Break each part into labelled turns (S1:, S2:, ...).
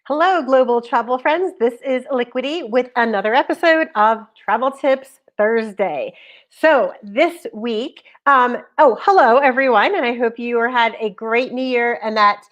S1: Hello, global travel friends. This is Liquidy with another episode of Travel Tips Thursday. So this week, hello everyone, and I hope you had a great New Year and that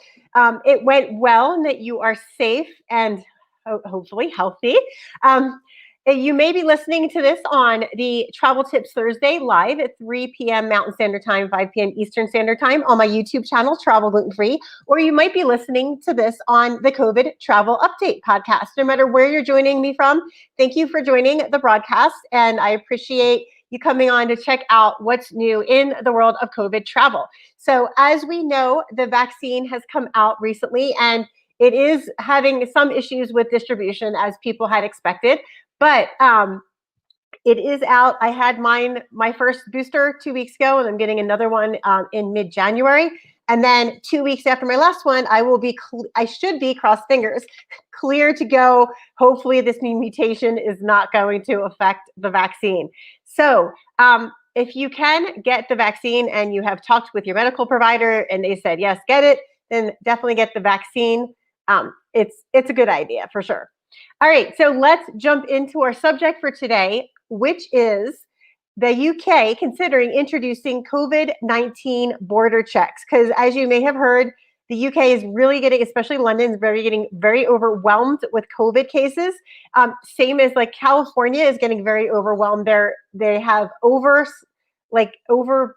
S1: it went well and that you are safe and hopefully healthy. Um, you may be listening to this on the Travel Tips Thursday live at 3 p.m. Mountain Standard Time, 5 p.m. Eastern Standard Time on my YouTube channel, Travel Gluten Free, or you might be listening to this on the COVID Travel Update podcast. No matter where you're joining me from, thank you for joining the broadcast, and I appreciate you coming on to check out what's new in the world of COVID travel. So as we know, the vaccine has come out recently, and it is having some issues with distribution as people had expected. But it is out. I had my first booster 2 weeks ago, and I'm getting another one in mid-January. And then 2 weeks after my last one, I should be, cross fingers, clear to go. Hopefully this new mutation is not going to affect the vaccine. So if you can get the vaccine and you have talked with your medical provider and they said, yes, get it, then definitely get the vaccine. It's a good idea for sure. All right, so let's jump into our subject for today, which is the UK considering introducing COVID-19 border checks. Because as you may have heard, the UK is really getting, especially London, is getting very overwhelmed with COVID cases. Same as like California is getting very overwhelmed. They have over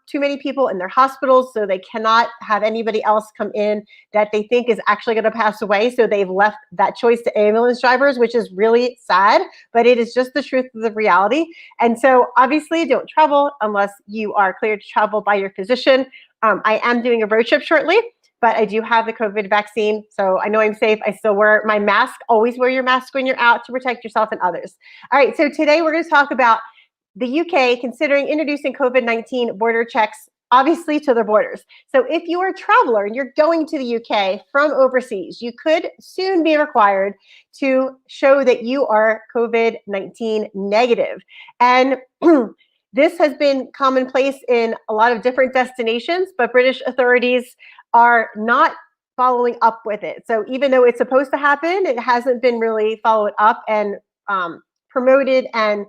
S1: too many people in their hospitals, so they cannot have anybody else come in that they think is actually going to pass away. So they've left that choice to ambulance drivers, which is really sad, but it is just the truth of the reality. And so obviously don't travel unless you are cleared to travel by your physician. I am doing a road trip shortly, but I do have the COVID vaccine, so I know I'm safe. I still wear my mask. Always wear your mask when you're out to protect yourself and others. All right, so today we're going to talk about the UK considering introducing COVID-19 border checks, obviously to their borders. So if you are a traveler and you're going to the UK from overseas, you could soon be required to show that you are COVID-19 negative. And this has been commonplace in a lot of different destinations, but British authorities are not following up with it. So even though it's supposed to happen, it hasn't been really followed up and promoted and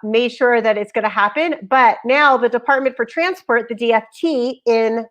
S1: made sure that it's going to happen. But now the Department for Transport, the DFT in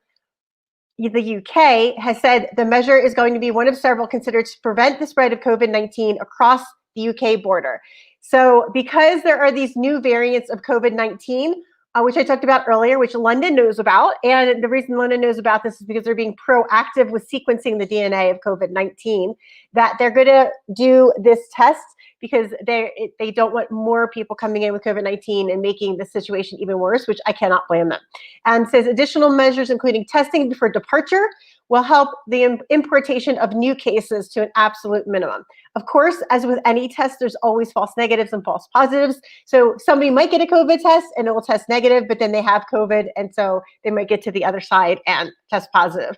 S1: the UK, has said the measure is going to be one of several considered to prevent the spread of COVID-19 across the UK border. So because there are these new variants of COVID-19, which I talked about earlier, which London knows about. And the reason London knows about this is because they're being proactive with sequencing the DNA of COVID-19, that they're going to do this test because they don't want more people coming in with COVID-19 and making the situation even worse, which I cannot blame them. And says additional measures, including testing before departure, will help the importation of new cases to an absolute minimum. Of course, as with any test, there's always false negatives and false positives. So somebody might get a COVID test and it will test negative, but then they have COVID, and so they might get to the other side and test positive.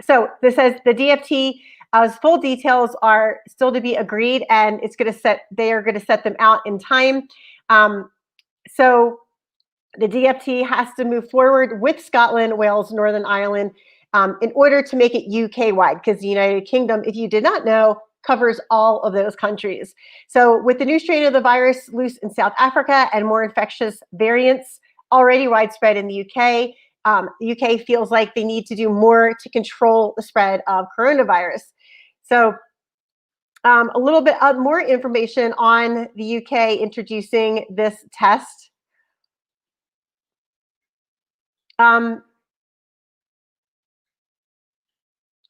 S1: So this says the DFT full details are still to be agreed, and they are going to set them out in time. So the DFT has to move forward with Scotland, Wales, Northern Ireland in order to make it UK-wide, because the United Kingdom, if you did not know, covers all of those countries. So with the new strain of the virus loose in South Africa and more infectious variants already widespread in the UK, the UK feels like they need to do more to control the spread of coronavirus. So a little bit more information on the UK introducing this test.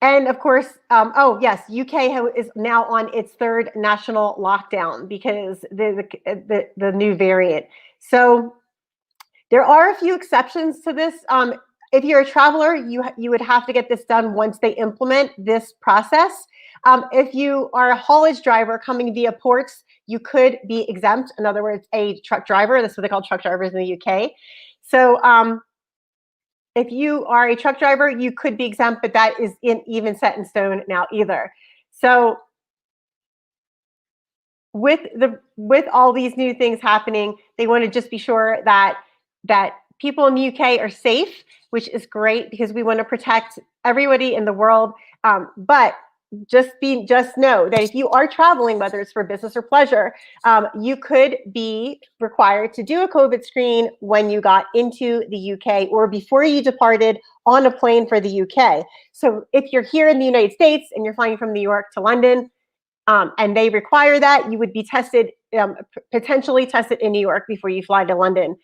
S1: And of course, UK is now on its third national lockdown because the new variant. So there are a few exceptions to this. If you're a traveler, you would have to get this done once they implement this process. If you are a haulage driver coming via ports, you could be exempt. In other words, a truck driver. That's what they call truck drivers in the UK. So if you are a truck driver, you could be exempt, but that is even set in stone now either. So with all these new things happening, they want to just be sure that people in the UK are safe, which is great because we want to protect everybody in the world. But just know that if you are traveling, whether it's for business or pleasure, you could be required to do a COVID screen when you got into the UK or before you departed on a plane for the UK. So if you're here in the United States and you're flying from New York to London, and they require that, you would be tested, potentially tested in New York before you fly to London.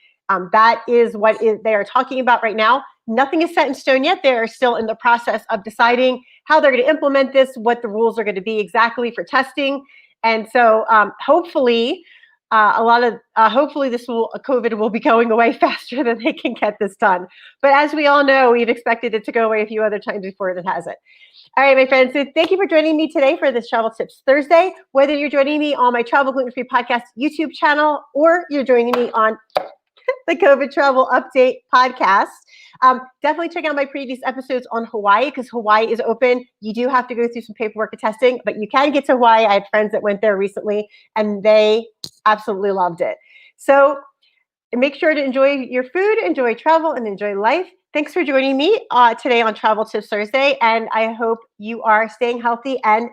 S1: That is what they are talking about right now. Nothing is set in stone yet. They are still in the process of deciding how they're going to implement this, what the rules are going to be exactly for testing. And so hopefully, hopefully this COVID will be going away faster than they can get this done. But as we all know, we've expected it to go away a few other times before it hasn't. All right, my friends, so thank you for joining me today for this Travel Tips Thursday. Whether you're joining me on my Travel Gluten Free Podcast YouTube channel or you're joining me on the COVID Travel Update podcast, definitely check out my previous episodes on Hawaii because Hawaii is open. You do have to go through some paperwork and testing, but you can get to Hawaii. I had friends that went there recently and they absolutely loved it. So make sure to enjoy your food, enjoy travel, and enjoy life. Thanks for joining me today on Travel Tips Thursday, and I hope you are staying healthy and